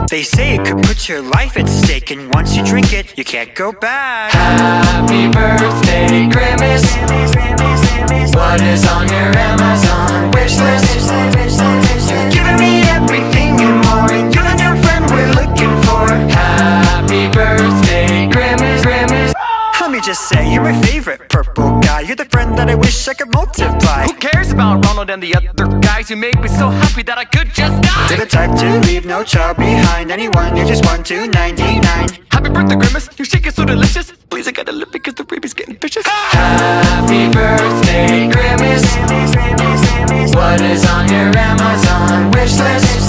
They say it could put your life at stake, and once you drink it, you can't go back. Happy birthday, Grimace. What is on your Amazon wish list? You've given me everything and more, and you're the new friend we're looking for. Happy birthday, Grimace. Let me just say, you're my favorite purple guy. You're the friend that I wish I could multiply. Who cares about Ronald and the other guys? You make me so happy that I could just You're die. the type to leave no child behind. Anyone, you're just 1 to 99. Happy birthday, Grimace. Your shake is so delicious. Please, I gotta live because the baby's getting vicious. Happy birthday, Grimace. What is on your Amazon wish list?